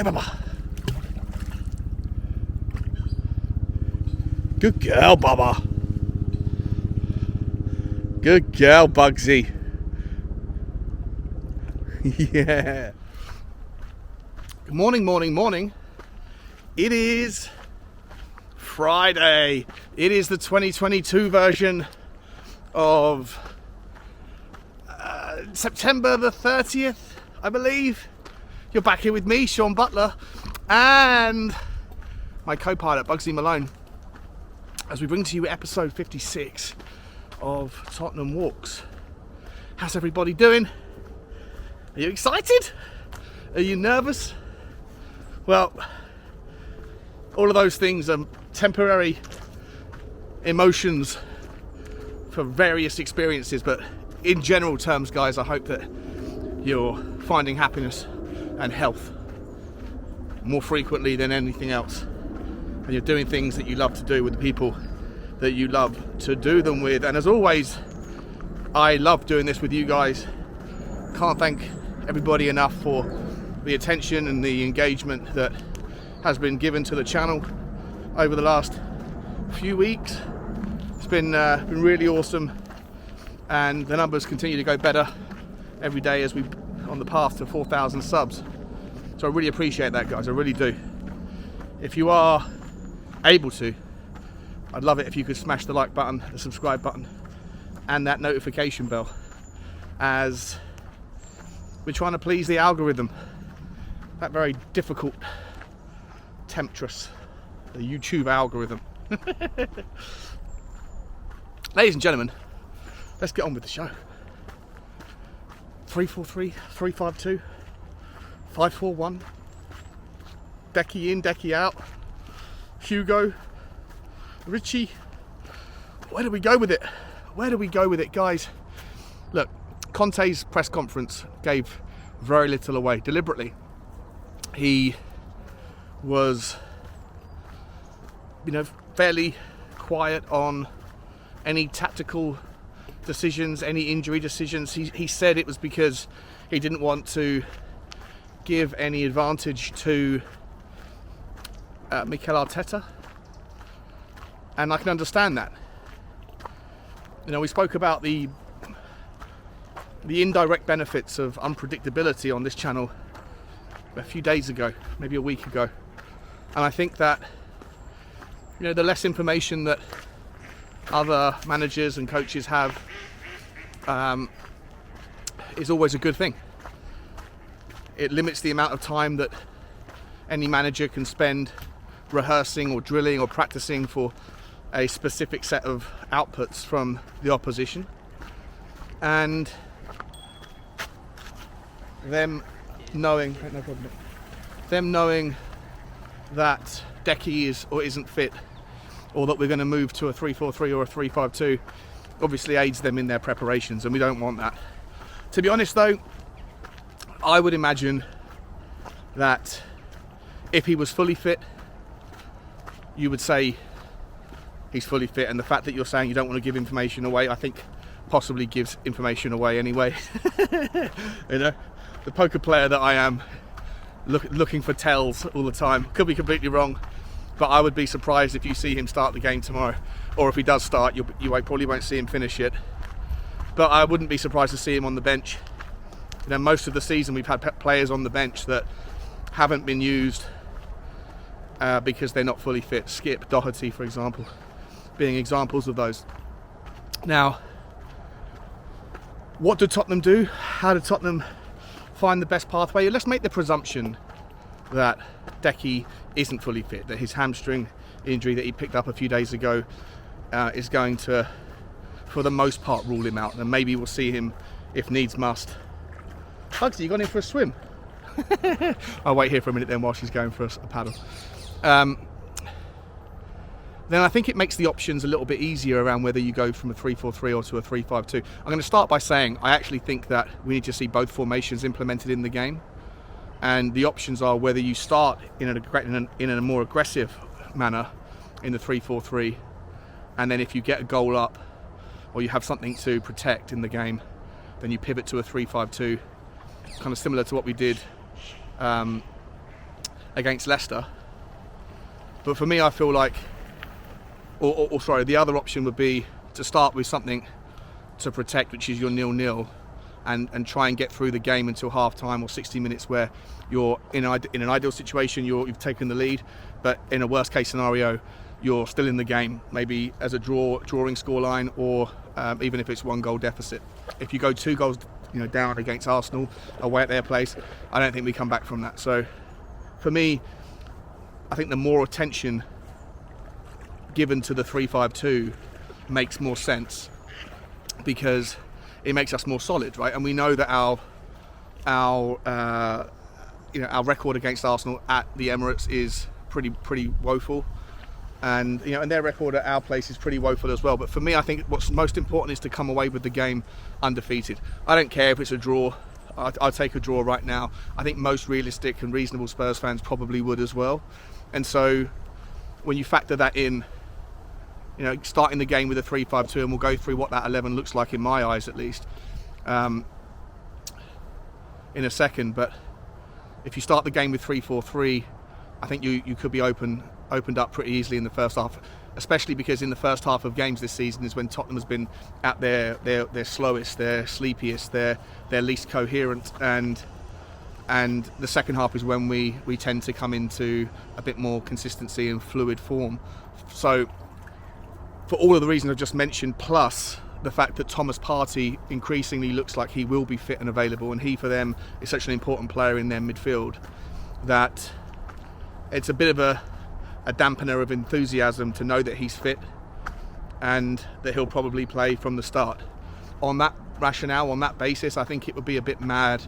Okay, Bubba. Good girl, Bubba. Good girl, Bugsy. Yeah. Good morning, morning, morning. It is Friday. It is the 2022 version of September the 30th, I believe. You're back here with me, Sean Butler, and my co-pilot, Bugsy Malone, as we bring to you episode 56 of Tottenham Walks. How's everybody doing? Are you excited? Are you nervous? Well, all of those things are temporary emotions for various experiences, but in general terms, guys, I hope that you're finding happiness and health more frequently than anything else, and you're doing things that you love to do with the people that you love to do them with. And as always, I love doing this with you guys. Can't thank everybody enough for the attention and the engagement that has been given to the channel over the last few weeks. It's been really awesome, and the numbers continue to go better every day as we on the path to 4,000 subs. So I really appreciate that, guys. I really do. If you are able to, I'd love it if you could smash the like button, the subscribe button, and that notification bell, as we're trying to please the algorithm, that very difficult temptress, the YouTube algorithm. Ladies and gentlemen, let's get on with the show. 343, 352, 541, Decky in, Decky out, Hugo, Richie. Where do we go with it? Where do we go with it, guys? Look, Conte's press conference gave very little away, deliberately. He was, fairly quiet on any tactical decisions, any injury decisions. He said it was because he didn't want to give any advantage to Mikel Arteta, and I can understand that. We spoke about the indirect benefits of unpredictability on this channel a few days ago, maybe a week ago, and I think that the less information that other managers and coaches have is always a good thing. It limits the amount of time that any manager can spend rehearsing or drilling or practicing for a specific set of outputs from the opposition, and them knowing that Decky is or isn't fit, or that we're going to move to a 3-4-3 or a 3-5-2, obviously aids them in their preparations, and we don't want that. To be honest though, I would imagine that if he was fully fit, you would say he's fully fit, and the fact that you're saying you don't want to give information away, I think possibly gives information away anyway. The poker player that I am, looking for tells all the time. Could be completely wrong, but I would be surprised if you see him start the game tomorrow, or if he does start, you probably won't see him finish it. But I wouldn't be surprised to see him on the bench. Most of the season we've had players on the bench that haven't been used because they're not fully fit. Skip, Doherty, for example, being examples of those. Now, what did Tottenham do? How did Tottenham find the best pathway? Let's make the presumption that Decky isn't fully fit, that his hamstring injury that he picked up a few days ago is going to, for the most part, rule him out, and maybe we'll see him if needs must. Bugsy, you gone in for a swim? I'll wait here for a minute then while she's going for a paddle. Then I think it makes the options a little bit easier around whether you go from a 3-4-3 or to a 3-5-2. I'm going to start by saying I actually think that we need to see both formations implemented in the game, and the options are whether you start in a more aggressive manner in the 3-4-3, and then if you get a goal up or you have something to protect in the game, then you pivot to a 3-5-2, kind of similar to what we did against Leicester. But for me, I feel like, sorry, the other option would be to start with something to protect, which is your 0-0, and try and get through the game until half time or 60 minutes, where you're in an ideal situation, you've taken the lead, but in a worst case scenario, you're still in the game, maybe as a drawing scoreline, or even if it's 1 goal deficit. If you go 2 goals down against Arsenal away at their place, I don't think we come back from that. So for me, I think the more attention given to the 3-5-2 makes more sense, because it makes us more solid, right? And we know that our record against Arsenal at the Emirates is pretty woeful, and and their record at our place is pretty woeful as well. But for me, I think what's most important is to come away with the game undefeated. I don't care if it's a draw. I'd take a draw right now. I think most realistic and reasonable Spurs fans probably would as well. And so when you factor that in, starting the game with a 3-5-2, and we'll go through what that 11 looks like in my eyes at least in a second. But if you start the game with 3-4-3, I think you could be opened up pretty easily in the first half, especially because in the first half of games this season is when Tottenham has been at their slowest, their sleepiest, their least coherent, and the second half is when we tend to come into a bit more consistency and fluid form. So for all of the reasons I've just mentioned, plus the fact that Thomas Partey increasingly looks like he will be fit and available, and he for them is such an important player in their midfield, that it's a bit of a dampener of enthusiasm to know that he's fit and that he'll probably play from the start. On that rationale, on that basis, I think it would be a bit mad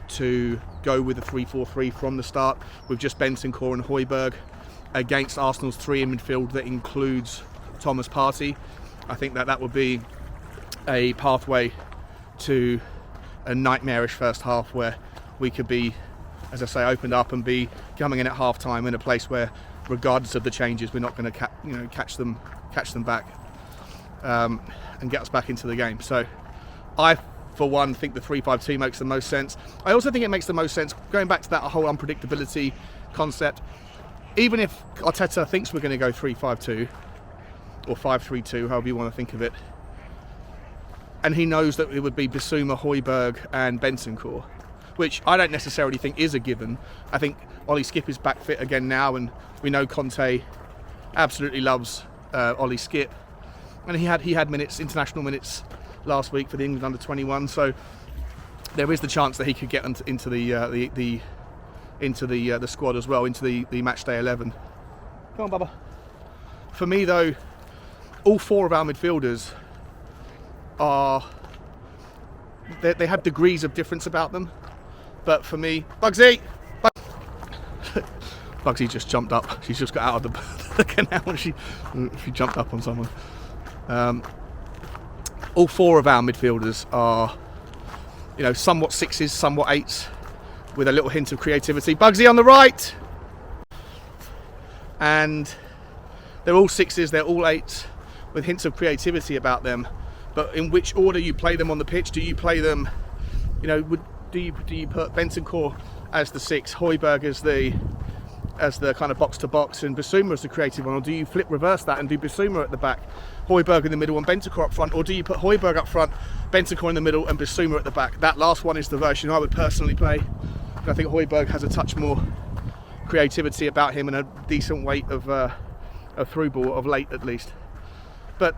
to go with a 3-4-3 from the start with just Bentancur and Højbjerg against Arsenal's 3 in midfield that includes Thomas Partey. I think that would be a pathway to a nightmarish first half where we could be, as I say, opened up and be coming in at half time in a place where, regardless of the changes, we're not going to catch them back and get us back into the game. So I, for one, think the 3-5-2 makes the most sense. I also think it makes the most sense, going back to that whole unpredictability concept, even if Arteta thinks we're going to go 3-5-2 or 5-3-2, however you want to think of it, and he knows that it would be Bissouma, Højbjerg and Bentancur, which I don't necessarily think is a given. I think Ollie Skip is back fit again now, and we know Conte absolutely loves Ollie Skip, and he had minutes, international minutes last week for the England under-21, so there is the chance that he could get into the squad as well, into the match day 11. Come on, Bubba. For me though, all 4 of our midfielders they have degrees of difference about them. But for me, Bugsy just jumped up. She's just got out of the canal and she jumped up on someone. All 4 of our midfielders are, somewhat 6s, somewhat 8s, with a little hint of creativity. Bugsy on the right, and they're all 6s, they're all 8s, with hints of creativity about them. But in which order you play them on the pitch? Do you play them, do you put Bentancur as the 6, Højbjerg as the kind of box to box, and Bissouma as the creative one, or do you reverse that and do Bissouma at the back, Højbjerg in the middle and Bentancur up front, or do you put Højbjerg up front, Bentancur in the middle and Bissouma at the back? That last one is the version I would personally play. I think Højbjerg has a touch more creativity about him and a decent weight of through ball of late at least. But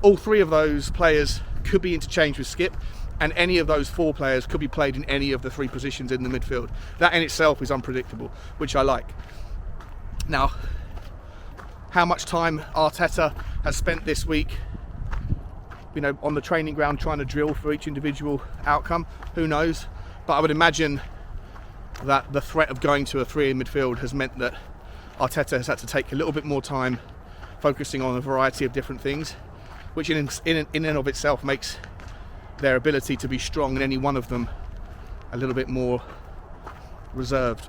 all 3 of those players could be interchanged with Skip, and any of those 4 players could be played in any of the 3 positions in the midfield. That in itself is unpredictable, which I like. Now, how much time Arteta has spent this week, on the training ground trying to drill for each individual outcome, who knows? But I would imagine that the threat of going to a 3 in midfield has meant that Arteta has had to take a little bit more time focusing on a variety of different things, which in and of itself makes their ability to be strong in any one of them a little bit more reserved.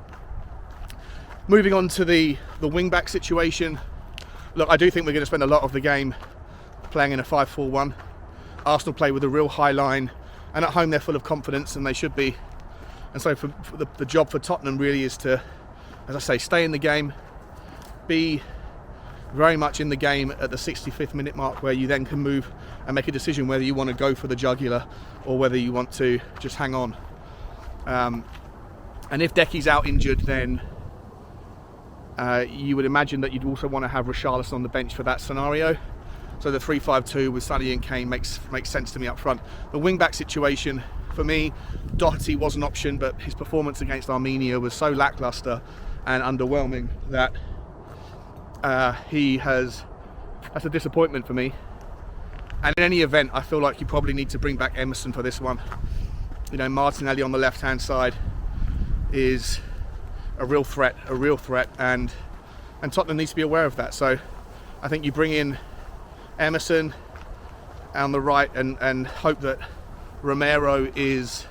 Moving on to the wing-back situation. Look, I do think we're going to spend a lot of the game playing in a 5-4-1. Arsenal play with a real high line, and at home they're full of confidence, and they should be. And so for the job for Tottenham really is to as I say, stay in the game, be very much in the game at the 65th minute mark, where you then can move and make a decision whether you want to go for the jugular or whether you want to just hang on. And if Decky's out injured, then you would imagine that you'd also want to have Richarlison on the bench for that scenario. So the 3-5-2 with Sonny and Kane makes sense to me up front. The wing-back situation, for me, Doherty was an option, but his performance against Armenia was so lacklustre and underwhelming that that's a disappointment for me. And in any event, I feel like you probably need to bring back Emerson for this one. You know, Martinelli on the left-hand side is a real threat, and Tottenham needs to be aware of that. So I think you bring in Emerson on the right and hope that Romero is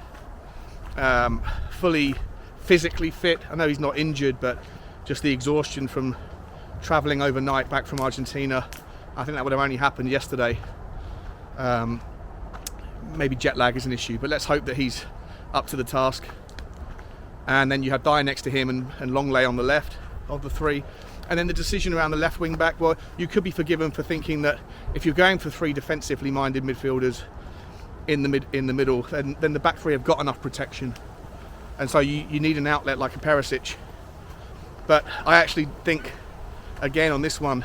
fully physically fit. I know he's not injured, but just the exhaustion from travelling overnight back from Argentina, I think that would have only happened yesterday. Maybe jet lag is an issue, but let's hope that he's up to the task. And then you have Dyer next to him and Longley on the left of the three. And then the decision around the left wing back, well, you could be forgiven for thinking that if you're going for three defensively minded midfielders in the middle, then the back three have got enough protection, and so you need an outlet like a Perisic. But I actually think, again on this one,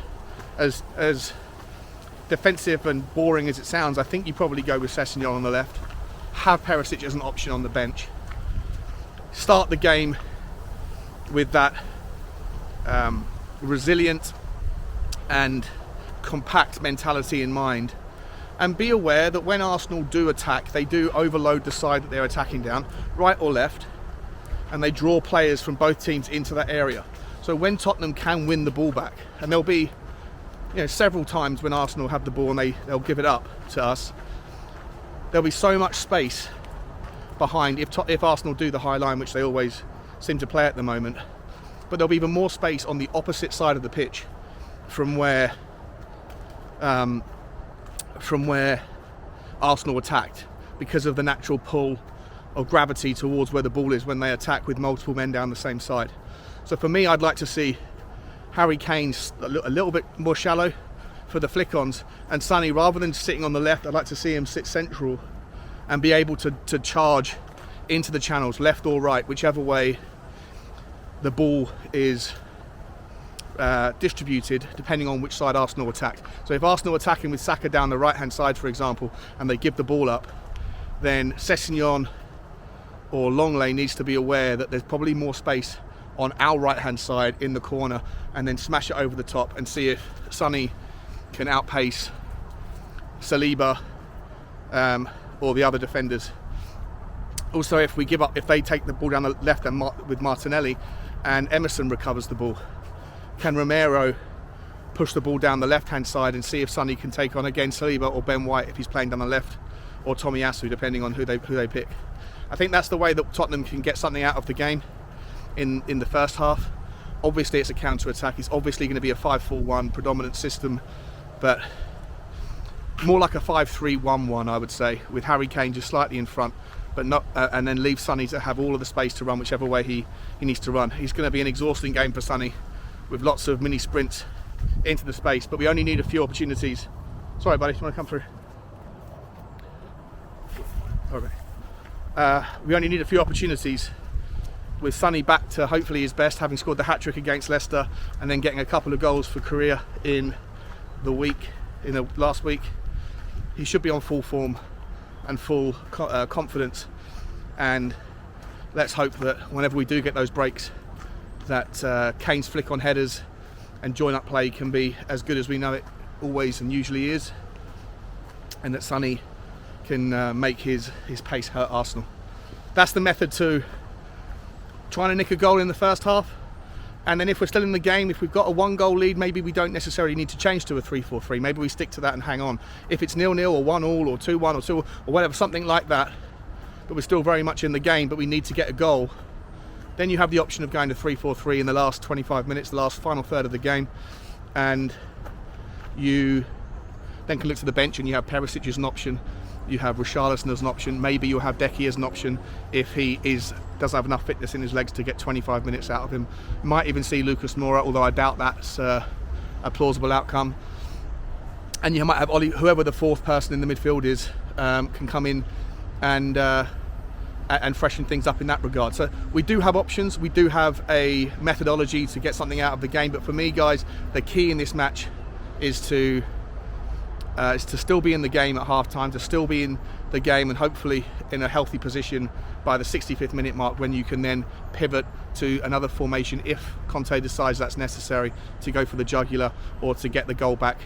as defensive and boring as it sounds, I think you probably go with Sessegnon on the left, have Perisic as an option on the bench, start the game with that resilient and compact mentality in mind, and be aware that when Arsenal do attack, they do overload the side that they're attacking down, right or left, and they draw players from both teams into that area. So when Tottenham can win the ball back, and there'll be several times when Arsenal have the ball and they'll give it up to us, there'll be so much space behind if Arsenal do the high line, which they always seem to play at the moment. But there'll be even more space on the opposite side of the pitch from where Arsenal attacked, because of the natural pull of gravity towards where the ball is when they attack with multiple men down the same side. So for me, I'd like to see Harry Kane a little bit more shallow for the flick-ons, and Sonny, rather than sitting on the left, I'd like to see him sit central and be able to charge into the channels, left or right, whichever way the ball is distributed, depending on which side Arsenal attacked. So if Arsenal attacking with Saka down the right-hand side, for example, and they give the ball up, then Sessegnon or Longley needs to be aware that there's probably more space on our right-hand side in the corner, and then smash it over the top and see if Sonny can outpace Saliba or the other defenders. Also, if they take the ball down the left and with Martinelli, and Emerson recovers the ball, can Romero push the ball down the left-hand side and see if Sonny can take on again Saliba or Ben White if he's playing down the left, or Tomiyasu, depending on who they pick. I think that's the way that Tottenham can get something out of the game in the first half. Obviously, it's a counter-attack. It's obviously going to be a 5-4-1 predominant system, but more like a 5-3-1-1, I would say, with Harry Kane just slightly in front, but not, and then leave Sonny to have all of the space to run whichever way he needs to run. He's going to be an exhausting game for Sonny, with lots of mini sprints into the space, but we only need a few opportunities. Sorry, buddy, do you want to come through? Okay. We only need a few opportunities with Sonny back to hopefully his best, having scored the hat-trick against Leicester and then getting a couple of goals for Korea in the last week. He should be on full form and full confidence, and let's hope that whenever we do get those breaks, that Kane's flick on headers and join-up play can be as good as we know it always and usually is, and that Sonny can make his pace hurt Arsenal. That's the method to trying to nick a goal in the first half, and then if we're still in the game, if we've got a 1-goal lead, maybe we don't necessarily need to change to a 3-4-3. Maybe we stick to that and hang on. If it's 0-0 or 1-1 or 2-1 or 2 or whatever, something like that, but we're still very much in the game, but we need to get a goal, then you have the option of going to 3-4-3 in the last 25 minutes, the last final third of the game, and you then can look to the bench and you have Perisic as an option, You have Richarlison as an option. Maybe you'll have Decky as an option if he does have enough fitness in his legs to get 25 minutes out of him. Might even see Lucas Moura, although I doubt that's a plausible outcome. And you might have Ollie, whoever the fourth person in the midfield is, can come in and freshen things up in that regard. So we do have options. We do have a methodology to get something out of the game. But for me, guys, the key in this match is to still be in the game at half-time, to still be in the game and hopefully in a healthy position by the 65th minute mark, when you can then pivot to another formation if Conte decides that's necessary, to go for the jugular or to get the goal back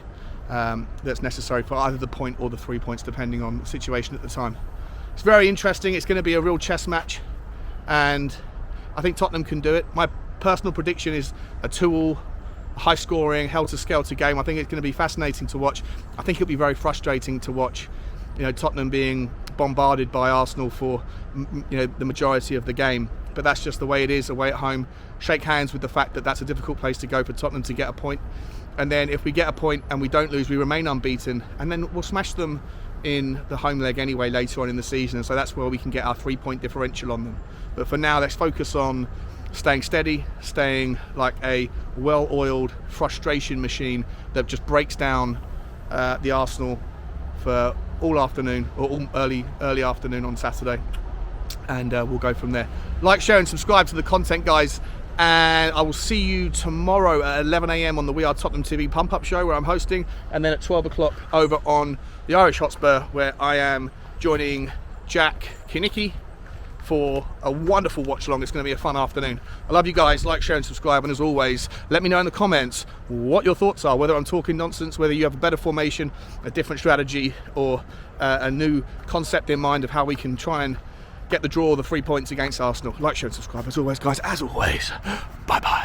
that's necessary for either the point or the 3 points, depending on the situation at the time. It's very interesting. It's going to be a real chess match, and I think Tottenham can do it. My personal prediction is a 2-2, high-scoring, helter-skelter game. I think it's going to be fascinating to watch. I think it'll be very frustrating to watch, Tottenham being bombarded by Arsenal for, the majority of the game. But that's just the way it is away at home. Shake hands with the fact that that's a difficult place to go for Tottenham to get a point. And then if we get a point and we don't lose, we remain unbeaten, and then we'll smash them in the home leg anyway later on in the season, and so that's where we can get our 3-point differential on them. But for now, let's focus on staying steady, staying like a well-oiled frustration machine that just breaks down the Arsenal for all afternoon, or all early afternoon on Saturday, and we'll go from there. Like, share and subscribe to the content, guys, and I will see you tomorrow at 11 AM on the We Are Tottenham TV pump-up show, where I'm hosting, and then at 12 o'clock over on the Irish Hotspur, where I am joining Jack Kinnicky for a wonderful watch along. It's going to be a fun afternoon. I love you guys. Like, share and subscribe, and as always, let me know in the comments what your thoughts are, whether I'm talking nonsense, whether you have a better formation, a different strategy, or a new concept in mind of how we can try and get the draw, the 3 points against Arsenal. Like, share and subscribe as always, guys. As always, bye bye.